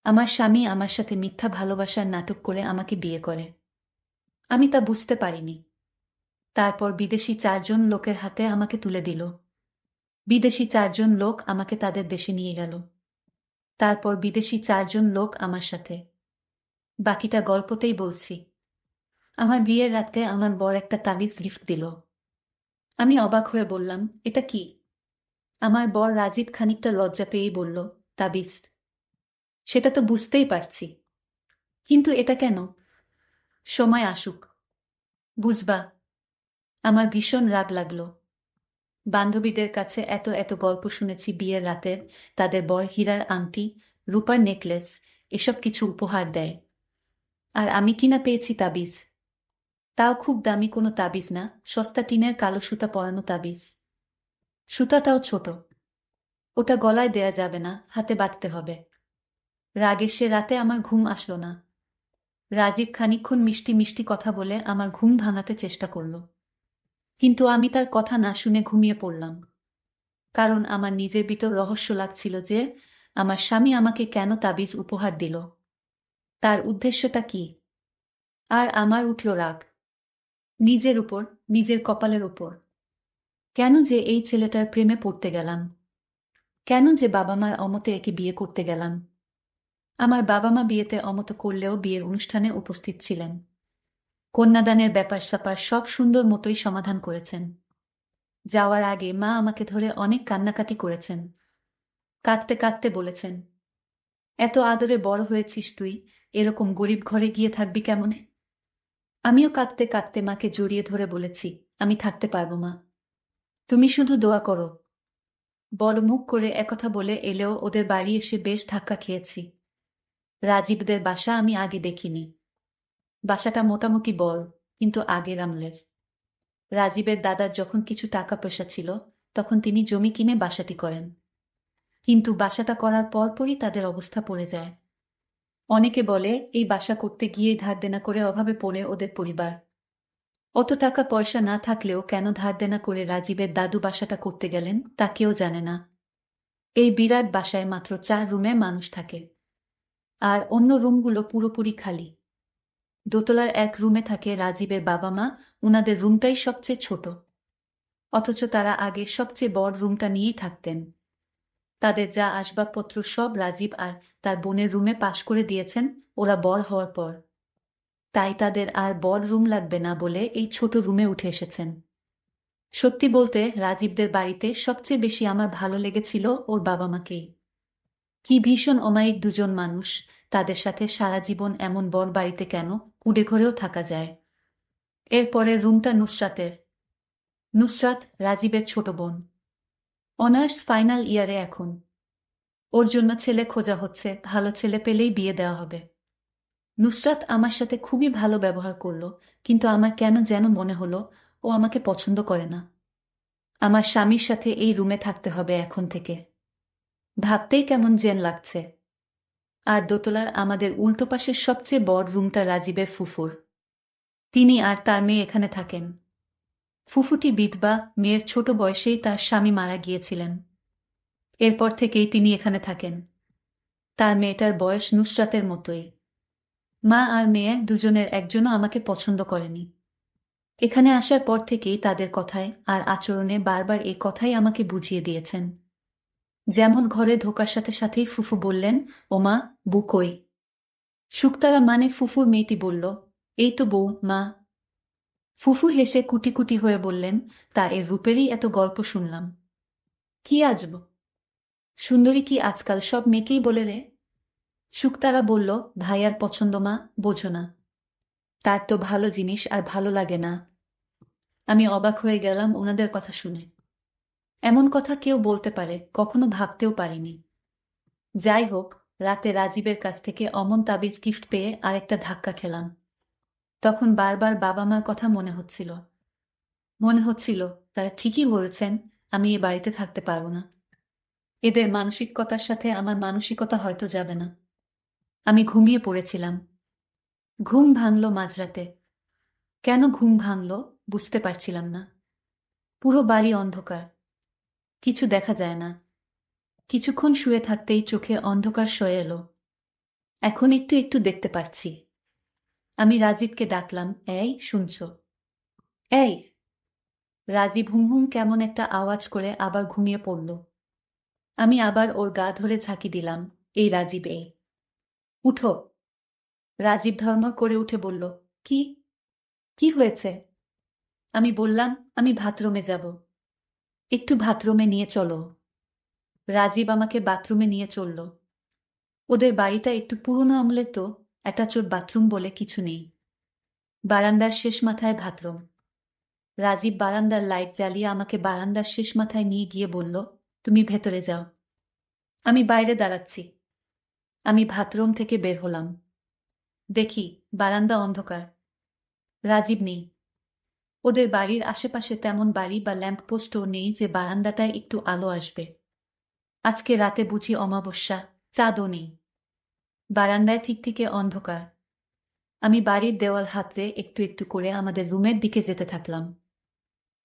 আমার স্বামী আমার সাথে মিথ্যা ভালোবাসার নাটক করে আমাকে বিয়ে করে। আমি তা বুঝতে পারিনি। তারপর বিদেশি 4 জন লোকের হাতে আমাকে তুলে দিল। বিদেশি 4 জন লোক আমাকে তাদের দেশে নিয়ে গেল। তারপর বিদেশি 4 জন লোক আমার সাথে। বাকিটা গল্পতেই বলছি। আমার বিয়ের রাতে আমার বর একটা তাবিজ গিফট দিল। আমি অবাক হয়ে বললাম, এটা কি? আমার বর রাজীব খানিকটা লজ্জা পেয়েই বলল, তাবিজ। সেটা তো বুঝতেই পারছি, কিন্তু এটা কেন? সময় আসুক, বুঝবা। আমার ভীষণ রাগ লাগলো। বান্ধবীদের কাছে এত এত গল্প শুনেছি বিয়ের রাতে তাদের বর হীরার আংটি, রূপার নেকলেস, এসব কিছু উপহার দেয়। আর আমি কিনা পেয়েছি তাবিজ। তাও খুব দামি কোনো তাবিজ না, সস্তা টিনের কালো সুতা পরানো তাবিজ। সুতাটাও ছোট। ওটা গলায় দেয়া যাবে না, হাতে বাঁধতে হবে। রাগে সে রাতে আমার ঘুম আসলো না। রাজীব খানিকক্ষণ মিষ্টি মিষ্টি কথা বলে আমার ঘুম ভাঙাতে চেষ্টা করল, কিন্তু আমি তার কথা না শুনে ঘুমিয়ে পড়লাম। কারণ আমার নিজের ভিতর রহস্য লাগছিল যে আমার স্বামী আমাকে কেন তাবিজ উপহার দিল, তার উদ্দেশ্যটা কি। আর আমার উঠল রাগ। নিজের উপর, নিজের কপালের উপর। কেন যে এই ছেলেটার প্রেমে পড়তে গেলাম? কেন যে বাবা মার অমতে একে বিয়ে করতে গেলাম? আমার বাবা মা বিয়েতে অমত করলেও বিয়ের অনুষ্ঠানে উপস্থিত ছিলেন। কন্যাদানের ব্যাপার স্যাপার সব সুন্দর মতোই সমাধান করেছেন। যাওয়ার আগে মা আমাকে ধরে অনেক কান্নাকাটি করেছেন। কাঁদতে কাঁদতে বলেছেন, এত আদরে বড় হয়েছিস তুই, এরকম গরিব ঘরে গিয়ে থাকবি কেমনে? আমিও কাঁদতে কাঁদতে মাকে জড়িয়ে ধরে বলেছি, আমি থাকতে পারবো মা, তুমি শুধু দোয়া করো। বড় মুখ করে একথা বলে এলেও ওদের বাড়ি এসে বেশ ধাক্কা খেয়েছি। রাজীবদের বাসা আমি আগে দেখিনি। বাসাটা মোটামুটি বড়, কিন্তু আগের আমলের। রাজীবের দাদার যখন কিছু টাকা পয়সা ছিল, তখন তিনি জমি কিনে বাসাটি করেন। কিন্তু বাসাটা করার পরপরই তাদের অবস্থা পড়ে যায়। অনেকে বলে এই বাসা করতে গিয়েই ধার দেনা করে অভাবে পড়ে ওদের পরিবার। অত টাকা পয়সা না থাকলেও কেন ধার দেনা করে রাজীবের দাদু বাসাটা করতে গেলেন তা কেউ জানে না। এই বিরাট বাসায় মাত্র 4 রুমে মানুষ থাকে। আর অন্য রুমগুলো পুরোপুরি খালি। দোতলার এক রুমে থাকে রাজীবের বাবা মা, উনাদের রুমটাই সবচেয়ে ছোট। অথচ তারা আগে সবচেয়ে বড় রুমটা নিয়েই থাকতেন। তাদের যা আসবাবপত্র সব রাজীব আর তার বোনের রুমে পাশ করে দিয়েছেন ওরা বড় হওয়ার পর। তাই তাদের আর বড় রুম লাগবে না বলে এই ছোট রুমে উঠে এসেছেন। সত্যি বলতে রাজীবদের বাড়িতে সবচেয়ে বেশি আমার ভালো লেগেছিল ওর বাবা মাকেই। কি ভীষণ অমায়িক দুজন মানুষ, তাদের সাথে সারা জীবন এমন বড় বাড়িতে কেন কুঁড়ে ঘরেও থাকা যায়। এরপরের রুমটা নুসরাতের। নুসরাত রাজীবের ছোট বোন। অনার্স ফাইনাল ইয়ারে এখন। ওর জন্য ছেলে খোঁজা হচ্ছে, ভালো ছেলে পেলেই বিয়ে দেওয়া হবে। নুসরাত আমার সাথে খুবই ভালো ব্যবহার করলো, কিন্তু আমার কেন যেন মনে হলো ও আমাকে পছন্দ করে না। আমার স্বামীর সাথে এই রুমে থাকতে হবে এখন থেকে। ভাবতেই কেমন জেন লাগছে। আর দোতলার আমাদের উল্টো পাশের সবচেয়ে বড় রুমটা রাজীবের ফুফুর। তিনি আর তার মেয়ে এখানে থাকেন। ফুফুটি বিধবা, মেয়ের ছোট বয়সেই তার স্বামী মারা গিয়েছিলেন। এরপর থেকেই তিনি এখানে থাকেন। তার মেয়েটার বয়স নুসরাতের মতোই। মা আর মেয়ে দুজনের একজনও আমাকে পছন্দ করেনি। এখানে আসার পর থেকেই তাদের কথায় আর আচরণে বারবার এই কথাই আমাকে বুঝিয়ে দিয়েছেন। যেমন ঘরে ঢোকার সাথে সাথেই ফুফু বললেন, ওমা, বউ কই? শুকতারা মানে ফুফুর মেয়েটি বলল, এই তো বউ, মা। ফুফু হেসে কুটি কুটি হয়ে বললেন, তা এর রূপেরই এত গল্প শুনলাম। কি আজব সুন্দরী কি আজকাল সব মেয়েকেই বলে রে? শুকতারা বলল, ভাইয়ার পছন্দ মা, বোঝো না। তার তো ভালো জিনিস আর ভালো লাগে না। আমি অবাক হয়ে গেলাম ওনাদের কথা শুনে। এমন কথা কেউ বলতে পারে কখনো ভাবতেও পারিনি। যাই হোক, রাতে রাজীবের কাছ থেকে অমন তাবিজ গিফট পেয়ে আরেকটা ধাক্কা খেলাম। তখন বারবার বাবা মার কথা মনে হচ্ছিল। মনে হচ্ছিল তারা ঠিকই বলেছেন, আমি এ বাড়িতে থাকতে পারবো না। এদের মানসিকতার সাথে আমার মানসিকতা হয়তো যাবে না। আমি ঘুমিয়ে পড়েছিলাম। ঘুম ভাঙল মাঝরাতে। কেন ঘুম ভাঙল বুঝতে পারছিলাম না। পুরো বাড়ি অন্ধকার। কিছু দেখা যায় না। কিছুক্ষণ শুয়ে থাকতেই চোখে অন্ধকার সয়ে এলো। এখন একটু একটু দেখতে পাচ্ছি। আমি রাজীবকে ডাকলাম, এই শুনছ? এই! রাজীব হুম হুম কেমন একটা আওয়াজ করে আবার ঘুমিয়ে পড়ল। আমি আবার ওর গা ধরে ঝাঁকি দিলাম, এই রাজীব এই! উঠো! রাজীব ধর্মর করে উঠে বলল, কি? কি হয়েছে? আমি বললাম, আমি বাথরুমে যাব। একটু বাথরুমে নিয়ে চলো। রাজীব আমাকে বাথরুমে নিয়ে চলল। ওদের বাড়িটা একটু পুরনো আমলের তো, অ্যাটাচড বাথরুম বলে কিছু নেই। বারান্দার শেষ মাথায় বাথরুম। রাজীব বারান্দার লাইট জ্বালিয়ে আমাকে বারান্দার শেষ মাথায় নিয়ে গিয়ে বলল, তুমি ভেতরে যাও। আমি বাইরে দাঁড়াচ্ছি। আমি বাথরুম থেকে বের হলাম। দেখি বারান্দা অন্ধকার। রাজীব নেই। ওদের বাড়ির আশেপাশে তেমন বাড়ি বা ল্যাম্পপোস্টও নেই যে বারান্দাটায় একটু আলো আসবে। আজকে রাতে বুঝি অমাবস্যা, চাঁদও নেই। বারান্দায় ঠিকঠিকে অন্ধকার। আমি বাড়ির দেওয়াল হাতড়ে একটু একটু করে আমাদের রুমের দিকে যেতে থাকলাম।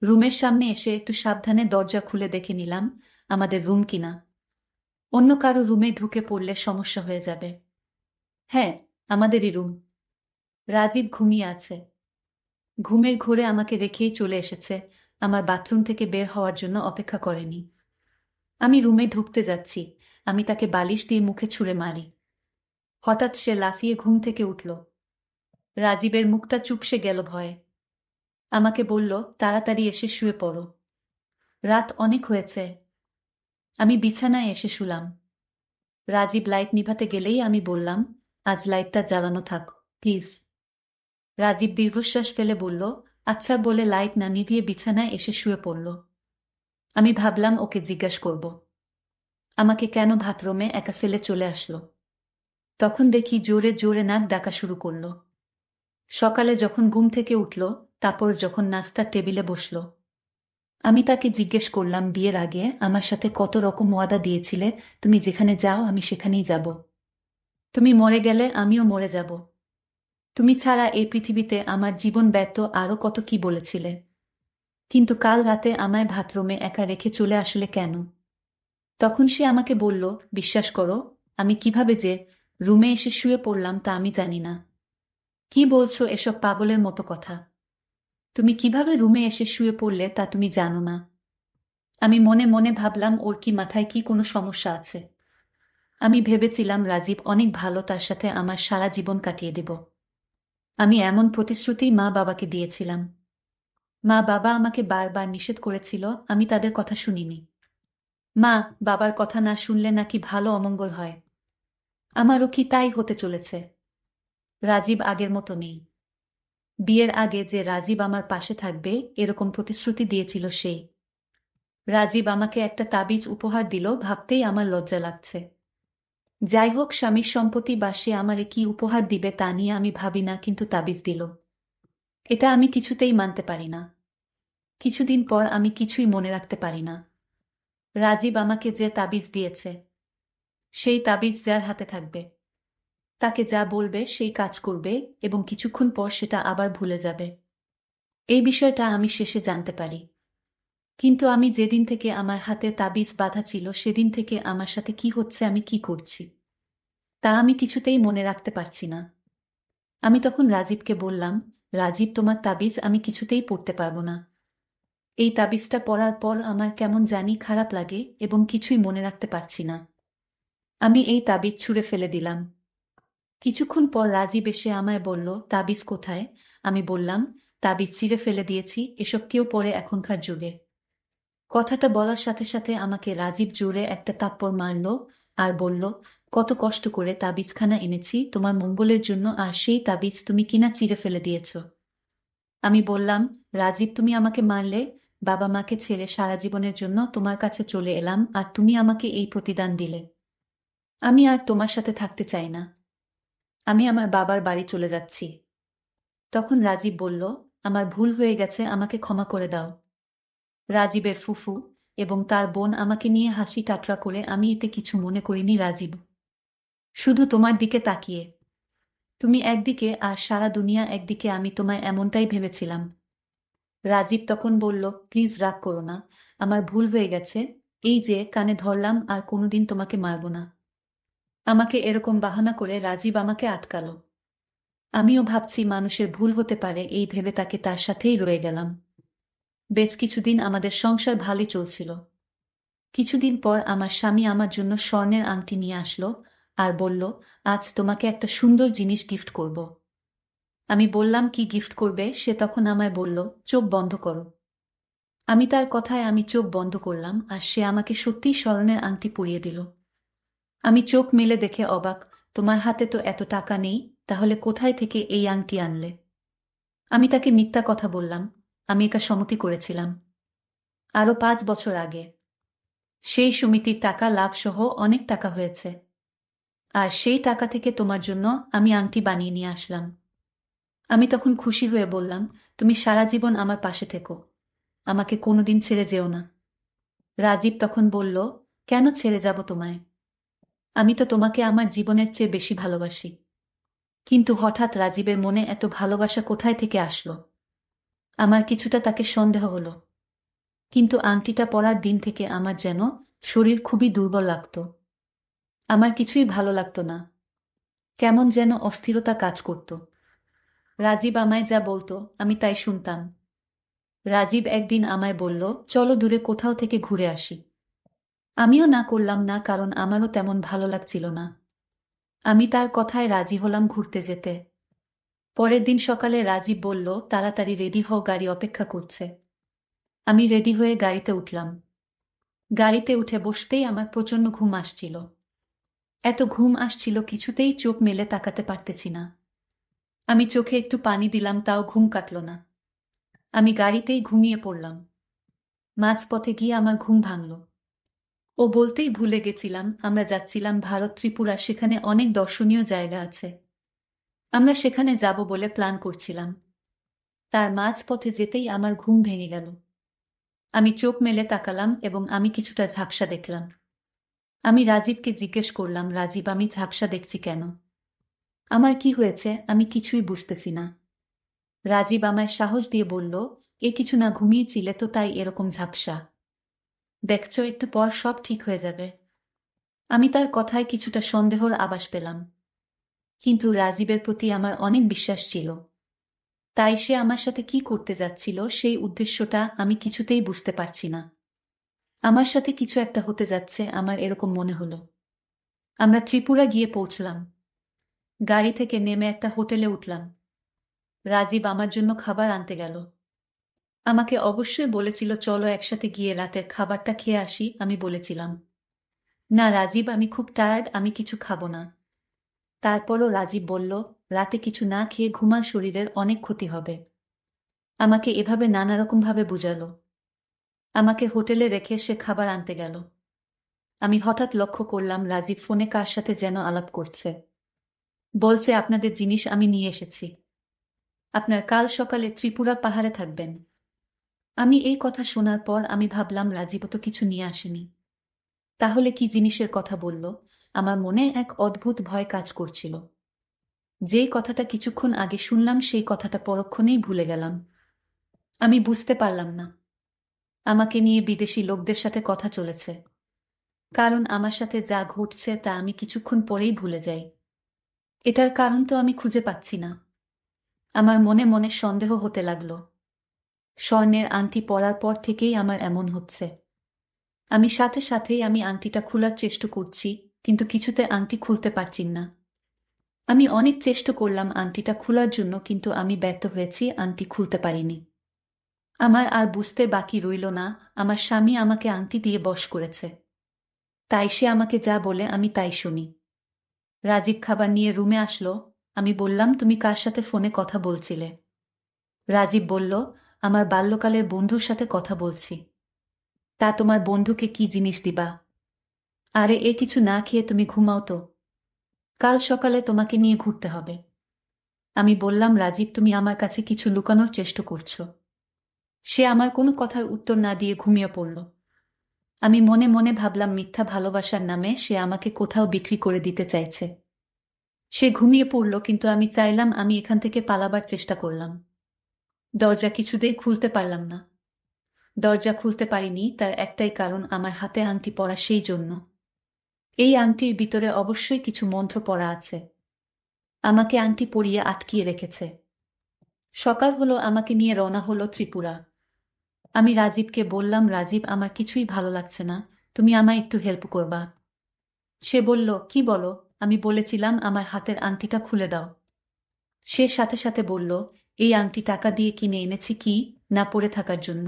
রুমের সামনে এসে একটু সাবধানে দরজা খুলে দেখে নিলাম আমাদের রুম কিনা। অন্য কারো রুমে ঢুকে পড়লে সমস্যা হয়ে যাবে। হ্যাঁ, আমাদেরই রুম। রাজীব ঘুমিয়ে আছে। ঘুমের ঘোরে আমাকে রেখেই চলে এসেছে, আমার বাথরুম থেকে বের হওয়ার জন্য অপেক্ষা করেনি। আমি রুমে ঢুকতে যাচ্ছি, আমি তাকে বালিশ দিয়ে মুখে ছুঁড়ে মারি। হঠাৎ সে লাফিয়ে ঘুম থেকে উঠল। রাজীবের মুখটা চুপসে গেল ভয়ে। আমাকে বলল, তাড়াতাড়ি এসে শুয়ে পড়ো। রাত অনেক হয়েছে। আমি বিছানায় এসে শুলাম। রাজীব লাইট নিভাতে গেলেই আমি বললাম, আজ লাইটটা জ্বালানো থাক, প্লিজ। রাজীব দীর্ঘশ্বাস ফেলে বলল, আচ্ছা বলে লাইট না নিভিয়ে বিছানায় এসে শুয়ে পড়ল। আমি ভাবলাম ওকে জিজ্ঞেস করব আমাকে কেন বাথরুমে একা ফেলে চলে আসলো। তখন দেখি জোরে জোরে নাক ডাকা শুরু করল। সকালে যখন ঘুম থেকে উঠল, তারপর যখন নাস্তার টেবিলে বসল, আমি তাকে জিজ্ঞেস করলাম, বিয়ের আগে আমার সাথে কত রকম ওয়াদা দিয়েছিলে, তুমি যেখানে যাও আমি সেখানেই যাব। তুমি মরে গেলে আমিও মরে যাব। তুমি ছাড়া এই পৃথিবীতে আমার জীবন ব্যর্থ, আরও কত কি বলেছিলে। কিন্তু কাল রাতে আমায় বাথরুমে একা রেখে চলে আসলে কেন? তখন সে আমাকে বলল, বিশ্বাস করো, আমি কিভাবে যে রুমে এসে শুয়ে পড়লাম তা আমি জানি না। কি বলছো এসব পাগলের মতো কথা? তুমি কিভাবে রুমে এসে শুয়ে পড়লে তা তুমি জানো না? আমি মনে মনে ভাবলাম, ওর কি মাথায় কি কোনো সমস্যা আছে? আমি ভেবেছিলাম রাজীব অনেক ভালো, তার সাথে আমার সারা জীবন কাটিয়ে দেব। আমি এমন প্রতিশ্রুতি মা বাবাকে দিয়েছিলাম। মা বাবা আমাকে বারবার নিষেধ করেছিল, আমি তাদের কথা শুনিনি। মা বাবার কথা না শুনলে নাকি ভালো অমঙ্গল হয়। আমারও কি তাই হতে চলেছে? রাজীব আগের মতো নেই। বিয়ের আগে যে রাজীব আমার পাশে থাকবে এরকম প্রতিশ্রুতি দিয়েছিল সেই রাজীব আমাকে একটা তাবিজ উপহার দিল, ভাবতেই আমার লজ্জা লাগছে। যাই হোক, স্বামীর সম্পত্তি বা সে আমারে কি উপহার দিবে তা নিয়ে আমি ভাবি না, কিন্তু তাবিজ দিল, এটা আমি কিছুতেই মানতে পারি না। কিছুদিন পর আমি কিছুই মনে রাখতে পারি না। রাজীব আমাকে যে তাবিজ দিয়েছে, সেই তাবিজ যার হাতে থাকবে তাকে যা বলবে সেই কাজ করবে, এবং কিছুক্ষণ পর সেটা আবার ভুলে যাবে। এই বিষয়টা আমি শেষে জানতে পারি। কিন্তু আমি যেদিন থেকে আমার হাতে তাবিজ বাঁধা ছিল সেদিন থেকে আমার সাথে কি হচ্ছে, আমি কি করছি, তা আমি কিছুতেই মনে রাখতে পারছি না। আমি তখন রাজীবকে বললাম, রাজীব তোমার তাবিজ আমি কিছুতেই পড়তে পারবো না। এই তাবিজটা পড়ার পর আমার কেমন জানি খারাপ লাগে এবং কিছুই মনে রাখতে পারছি না। আমি এই তাবিজ ছুঁড়ে ফেলে দিলাম। কিছুক্ষণ পর রাজীব এসে আমায় বলল, তাবিজ কোথায়? আমি বললাম, তাবিজ ছিঁড়ে ফেলে দিয়েছি, এসব কেউ পড়ে এখনকার যুগে। কথাটা বলার সাথে সাথে আমাকে রাজীব জোরে একটা থাপ্পড় মারল আর বলল, কত কষ্ট করে তাবিজখানা এনেছি তোমার মঙ্গলের জন্য, আর সেই তাবিজ তুমি কিনা চিড়ে ফেলে দিয়েছ। আমি বললাম, রাজীব তুমি আমাকে মারলে, বাবা মাকে ছেড়ে সারা জীবনের জন্য তোমার কাছে চলে এলাম, আর তুমি আমাকে এই প্রতিদান দিলে। আমি আর তোমার সাথে থাকতে চাই না। আমি আমার বাবার বাড়ি চলে যাচ্ছি। তখন রাজীব বলল, আমার ভুল হয়ে গেছে, আমাকে ক্ষমা করে দাও। রাজীবের ফুফু এবং তার বোন আমাকে নিয়ে হাসি ঠাট্টা করে, আমি এতে কিছু মনে করিনি। রাজীব শুধু তোমার দিকে তাকিয়ে, তুমি একদিকে আর সারা দুনিয়া একদিকে, আমি তোমায় এমনটাই ভেবেছিলাম। রাজীব তখন বলল, প্লিজ রাগ করো না, আমার ভুল হয়ে গেছে, এই যে কানে ধরলাম, আর কোনোদিন তোমাকে মারব না। আমাকে এরকম বাহানা করে রাজীব আমাকে আটকালো। আমিও ভাবছি মানুষের ভুল হতে পারে, এই ভেবে তাকে তার সাথেই রয়ে গেলাম। বেশ কিছুদিন আমাদের সংসার ভালোই চলছিল। কিছুদিন পর আমার স্বামী আমার জন্য স্বর্ণের আংটি নিয়ে আসলো আর বলল, আজ তোমাকে একটা সুন্দর জিনিস গিফট করব। আমি বললাম, কি গিফট করবে? সে তখন আমায় বলল, চোখ বন্ধ করো। আমি চোখ বন্ধ করলাম আর সে আমাকে সত্যিই স্বর্ণের আংটি পরিয়ে দিল। আমি চোখ মেলে দেখে অবাক। তোমার হাতে তো এত টাকা নেই, তাহলে কোথায় থেকে এই আংটি আনলে? আমি তাকে মিথ্যা কথা বললাম। আমি একা সম্মতি করেছিলাম আরো 5 বছর আগে। সেই সমিতির টাকা লাভ সহ অনেক টাকা হয়েছে, আর সেই টাকা থেকে তোমার জন্য আমি আংটি বানিয়ে নিয়ে আসলাম। আমি তখন খুশি হয়ে বললাম, তুমি সারা জীবন আমার পাশে থেকো, আমাকে কোনোদিন ছেড়ে যেও না। রাজীব তখন বলল, কেন ছেড়ে যাব তোমায়? আমি তো তোমাকে আমার জীবনের চেয়ে বেশি ভালোবাসি। কিন্তু হঠাৎ রাজীবের মনে এত ভালোবাসা কোথায় থেকে আসলো? আমার কিছুটা তাকে সন্দেহ হলো। কিন্তু আংটিটা পরার দিন থেকে আমার যেন শরীর খুবই দুর্বল লাগত। আমার কিছুই ভালো লাগতো না, কেমন যেন অস্থিরতা কাজ করত। রাজীব আমায় যা বলতো আমি তাই শুনতাম। রাজীব একদিন আমায় বলল, চলো দূরে কোথাও থেকে ঘুরে আসি। আমিও না করলাম না, কারণ আমারও তেমন ভালো লাগছিল না। আমি তার কথায় রাজি হলাম ঘুরতে যেতে। পরের দিন সকালে রাজীব বলল, তাড়াতাড়ি রেডি হও, গাড়ি অপেক্ষা করছে। আমি রেডি হয়ে গাড়িতে উঠলাম। গাড়িতে উঠে বসতেই আমার প্রচণ্ড ঘুম আসছিল। এত ঘুম আসছিল কিছুতেই চোখ মেলে তাকাতে পারতেছি না। আমি চোখে একটু পানি দিলাম, তাও ঘুম কাটল না। আমি গাড়িতেই ঘুমিয়ে পড়লাম। মাঝপথে গিয়ে আমার ঘুম ভাঙল। ও বলতেই ভুলে গেছিলাম আমরা যাচ্ছিলাম ভারত ত্রিপুরা, সেখানে অনেক দর্শনীয় জায়গা আছে। আমরা সেখানে যাব বলে প্ল্যান করছিলাম। তার মাঝপথে যেতেই আমার ঘুম ভেঙে গেল। আমি চোখ মেলে তাকালাম এবং আমি কিছুটা ঝাপসা দেখলাম। আমি রাজীবকে জিজ্ঞেস করলাম, রাজীব, আমি ঝাপসা দেখছি কেন? আমার কি হয়েছে? আমি কিছুই বুঝতেছি না। রাজীব আমায় সাহস দিয়ে বলল, এ কিছু না, ঘুমিয়েছিলে তো তাই এরকম ঝাপসা। দেখছো, একটু পর সব ঠিক হয়ে যাবে। আমি তার কথায় কিছুটা সন্দেহর আভাস পেলাম, কিন্তু রাজীবের প্রতি আমার অনেক বিশ্বাস ছিল। তাই সে আমার সাথে কি করতে যাচ্ছিল সেই উদ্দেশ্যটা আমি কিছুতেই বুঝতে পারছি না। আমার সাথে কিছু একটা হতে যাচ্ছে, আমার এরকম মনে হলো। আমরা ত্রিপুরা গিয়ে পৌঁছলাম। গাড়ি থেকে নেমে একটা হোটেলে উঠলাম। রাজীব আমার জন্য খাবার আনতে গেল। আমাকে অবশ্যই বলেছিল, চলো একসাথে গিয়ে রাতের খাবারটা খেয়ে আসি। আমি বলেছিলাম, না রাজীব, আমি খুব টায়ার্ড, আমি কিছু খাবো না। তারপরও রাজীব বলল, রাতে কিছু না খেয়ে ঘুমা, শরীরের অনেক ক্ষতি হবে। আমাকে এভাবে নানা রকমভাবে বুঝালো। আমাকে হোটেলে রেখে সে খাবার আনতে গেল। আমি হঠাৎ লক্ষ্য করলাম রাজীব ফোনে কার সাথে যেন আলাপ করছে। বলছে, আপনাদের জিনিস আমি নিয়ে এসেছি, আপনার কাল সকালে ত্রিপুরা পাহাড়ে থাকবেন। আমি এই কথা শোনার পর আমি ভাবলাম, রাজীব তো কিছু নিয়ে আসেনি, তাহলে কি জিনিসের কথা বলল? আমার মনে এক অদ্ভুত ভয় কাজ করছিল। যেই কথাটা কিছুক্ষণ আগে শুনলাম সেই কথাটা পরক্ষণেই ভুলে গেলাম। আমি বুঝতে পারলাম না আমাকে নিয়ে বিদেশি লোকদের সাথে কথা চলেছে, কারণ আমার সাথে যা ঘটছে তা আমি কিছুক্ষণ পরেই ভুলে যাই। এটার কারণ তো আমি খুঁজে পাচ্ছি না। আমার মনে মনে সন্দেহ হতে লাগলো। স্বর্ণের আংটি পরার পর থেকেই আমার এমন হচ্ছে। আমি সাথে সাথেই আংটিটা খোলার চেষ্টা করছি, কিন্তু কিছুতে আংটি খুলতে পারছি না। আমি অনেক চেষ্টা করলাম আংটিটা খোলার জন্য, কিন্তু আমি ব্যর্থ হয়েছি, আংটি খুলতে পারিনি। আমার আর বুঝতে বাকি রইল না, আমার স্বামী আমাকে আংটি দিয়ে বশ করেছে। তাই সে আমাকে যা বলে আমি তাই শুনি। রাজীব খাবার নিয়ে রুমে আসলো। আমি বললাম, তুমি কার সাথে ফোনে কথা বলছিলে? রাজীব বলল, আমার বাল্যকালের বন্ধুর সাথে কথা বলছি। তা তোমার বন্ধুকে কি জিনিস দিবা? আরে এ কিছু না খেয়ে তুমি ঘুমাও তো, কাল সকালে তোমাকে নিয়ে ঘুরতে হবে। আমি বললাম, রাজীব, তুমি আমার কাছে কিছু লুকানোর চেষ্টা করছো। সে আমার কোনো কথার উত্তর না দিয়ে ঘুমিয়ে পড়ল। আমি মনে মনে ভাবলাম, মিথ্যা ভালোবাসার নামে সে আমাকে কোথাও বিক্রি করে দিতে চাইছে। সে ঘুমিয়ে পড়ল, কিন্তু আমি চাইলাম, আমি এখান থেকে পালাবার চেষ্টা করলাম। দরজা কিছুতেই খুলতে পারলাম না। দরজা খুলতে পারিনি তার একটাই কারণ, আমার হাতে আংটি পরা, সেই জন্য। এই আংটির ভিতরে অবশ্যই কিছু মন্ত্র পড়া আছে। আমাকে আংটি পরিয়ে আটকিয়ে রেখেছে। সকাল হলো, আমাকে নিয়ে রওনা হলো ত্রিপুরা। আমি রাজীবকে বললাম, রাজীব, আমার কিছুই ভালো লাগছে না, তুমি আমায় একটু হেল্প করবা? সে বলল, কি বলো? আমি বলেছিলাম আমার হাতের আংটিটা খুলে দাও। সে সাথে সাথে বলল, এই আংটি টাকা দিয়ে কিনে এনেছি, কি না পড়ে থাকার জন্য।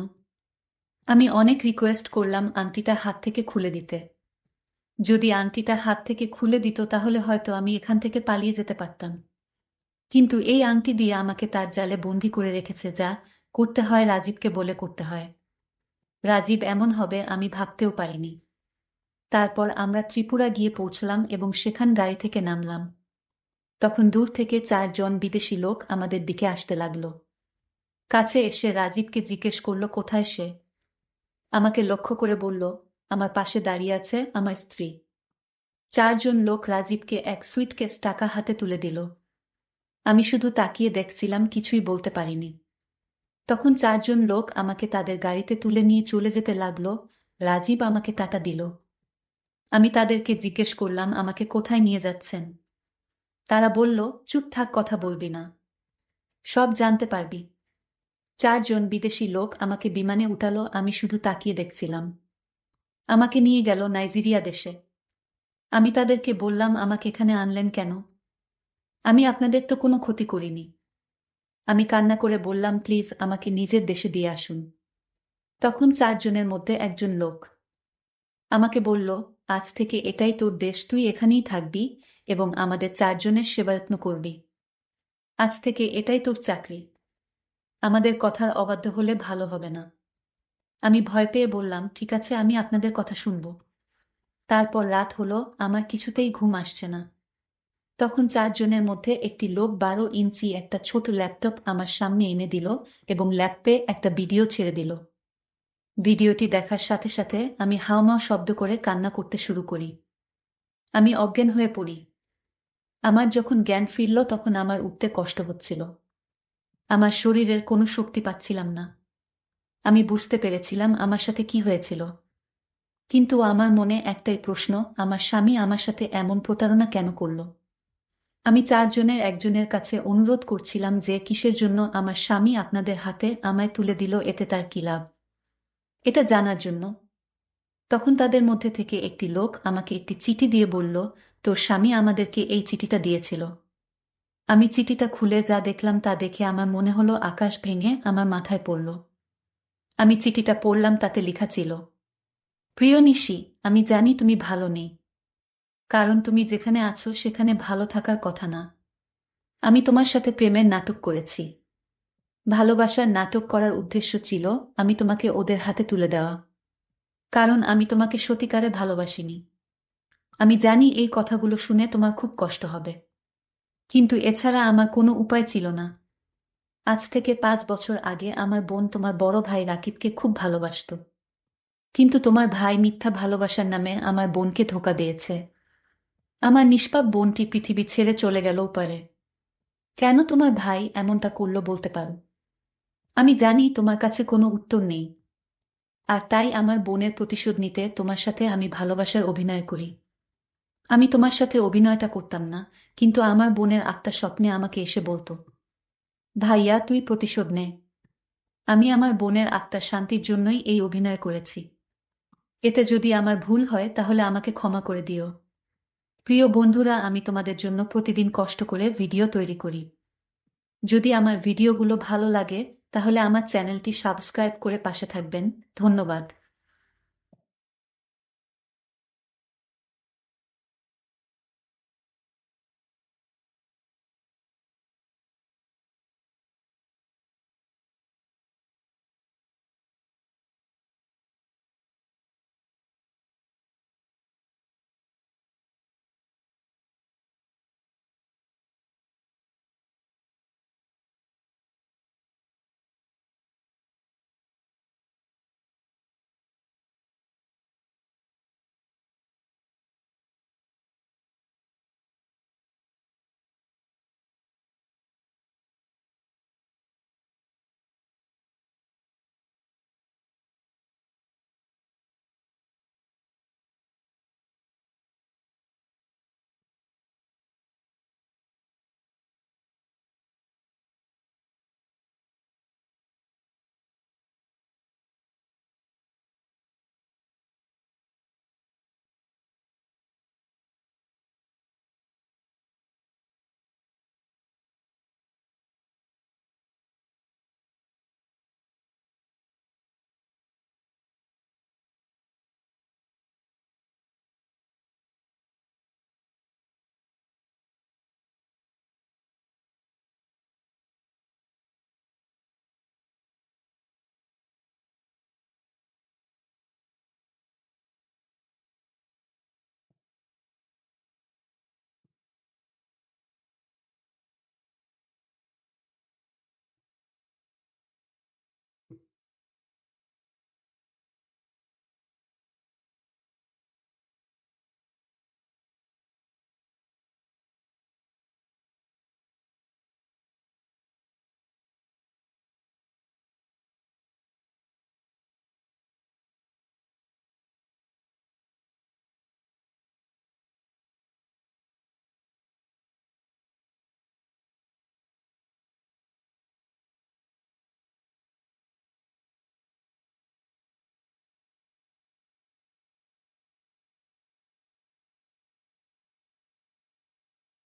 আমি অনেক রিকোয়েস্ট করলাম আংটিটা হাত থেকে খুলে দিতে। যদি আংটিটা হাত থেকে খুলে দিত তাহলে হয়তো আমি এখান থেকে পালিয়ে যেতে পারতাম। কিন্তু এই আংটি দিয়ে আমাকে তার জালে বন্দি করে রেখেছে। যা করতে হয় রাজীবকে বলে করতে হয়। রাজীব এমন হবে আমি ভাবতেও পারিনি। তারপর আমরা ত্রিপুরা গিয়ে পৌঁছলাম এবং সেখান গাড়ি থেকে নামলাম। তখন দূর থেকে 4 জন বিদেশি লোক আমাদের দিকে আসতে লাগল। কাছে এসে রাজীবকে জিজ্ঞেস করল কোথায় সে। আমাকে লক্ষ্য করে বলল, আমার পাশে দাঁড়িয়ে আছে আমার স্ত্রী। 4 জন লোক রাজীবকে এক সুইটকেস টাকা হাতে তুলে দিল। আমি শুধু তাকিয়ে দেখছিলাম, কিছুই বলতে পারিনি। তখন 4 জন লোক আমাকে তাদের গাড়িতে তুলে নিয়ে চলে যেতে লাগলো। রাজীব আমাকে টাকা দিল। আমি তাদেরকে জিজ্ঞেস করলাম আমাকে কোথায় নিয়ে যাচ্ছেন। তারা বলল, চুপ থাক, কথা বলবি না, সব জানতে পারবি। 4 জন বিদেশি লোক আমাকে বিমানে উঠালো। আমি শুধু তাকিয়ে দেখছিলাম। আমাকে নিয়ে গেল নাইজেরিয়া দেশে। আমি তাদেরকে বললাম, আমাকে এখানে আনলেন কেন? আমি আপনাদের তো কোনো ক্ষতি করিনি। আমি কান্না করে বললাম, প্লিজ আমাকে নিজের দেশে দিয়ে আসুন। তখন 4 জনের মধ্যে একজন লোক আমাকে বলল, আজ থেকে এটাই তোর দেশ, তুই এখানেই থাকবি এবং আমাদের 4 জনের সেবাযত্ন করবি। আজ থেকে এটাই তোর চাকরি। আমাদের কথার অবাধ্য হলে ভালো হবে না। আমি ভয় পেয়ে বললাম, ঠিক আছে, আমি আপনাদের কথা শুনব। তারপর রাত হলো, আমার কিছুতেই ঘুম আসছে না। তখন 4 জনের মধ্যে একটি লোক 12 ইঞ্চি একটা ছোট ল্যাপটপ আমার সামনে এনে দিল এবং ল্যাপটপে একটা ভিডিও ছেড়ে দিল। ভিডিওটি দেখার সাথে সাথে আমি হাউমাউ শব্দ করে কান্না করতে শুরু করি। আমি অজ্ঞান হয়ে পড়ি। আমার যখন জ্ঞান ফিরল তখন আমার উঠতে কষ্ট হচ্ছিল। আমার শরীরের কোনো শক্তি পাচ্ছিলাম না। আমি বুঝতে পেরেছিলাম আমার সাথে কি হয়েছিল। কিন্তু আমার মনে একটাই প্রশ্ন, আমার স্বামী আমার সাথে এমন প্রতারণা কেন করল? আমি 4 জনের একজনের কাছে অনুরোধ করছিলাম যে কিসের জন্য আমার স্বামী আপনাদের হাতে আমায় তুলে দিল, এতে তার কি লাভ, এটা জানার জন্য। তখন তাদের মধ্যে থেকে একটি লোক আমাকে একটি চিঠি দিয়ে বলল, তোর স্বামী আমাদেরকে এই চিঠিটা দিয়েছিল। আমি চিঠিটা খুলে যা দেখলাম তা দেখে আমার মনে হলো আকাশ ভেঙে আমার মাথায় পড়ল। আমি চিঠিটা পড়লাম, তাতে লেখা ছিল, প্রিয় নিশি, আমি জানি তুমি ভালো নেই, কারণ তুমি যেখানে আছো সেখানে ভালো থাকার কথা না। আমি তোমার সাথে প্রেমের নাটক করেছি। ভালোবাসার নাটক করার উদ্দেশ্য ছিল আমি তোমাকে ওদের হাতে তুলে দেওয়া, কারণ আমি তোমাকে সত্যিকারে ভালোবাসিনি। আমি জানি এই কথাগুলো শুনে তোমার খুব কষ্ট হবে, কিন্তু এছাড়া আমার কোনো উপায় ছিল না। আজ থেকে 5 বছর আগে আমার বোন তোমার বড় ভাই রাকিবকে খুব ভালোবাসত, কিন্তু তোমার ভাই মিথ্যা ভালোবাসার নামে আমার বোনকে ধোঁকা দিয়েছে। আমার নিষ্পাপ বোনটি পৃথিবী ছেড়ে চলে গেল ওপারে। কেন তোমার ভাই এমনটা করলো বলতে পারো? আমি জানি তোমার কাছে কোনো উত্তর নেই, আর তাই আমার বোনের প্রতিশোধ নিতে তোমার সাথে আমি ভালোবাসার অভিনয় করি। আমি তোমার সাথে অভিনয়টা করতাম না, কিন্তু আমার বোনের আত্মা স্বপ্নে আমাকে এসে বলতো, ভাইয়া তুই প্রতিশোধ নে। আমি আমার বোনের আত্মার শান্তির জন্যই এই অভিনয় করেছি। এতে যদি আমার ভুল হয় তাহলে আমাকে ক্ষমা করে দিও। প্রিয় বন্ধুরা, আমি তোমাদের জন্য প্রতিদিন কষ্ট করে ভিডিও তৈরি করি। যদি আমার ভিডিওগুলো ভালো লাগে তাহলে আমার চ্যানেলটি সাবস্ক্রাইব করে পাশে থাকবেন। ধন্যবাদ।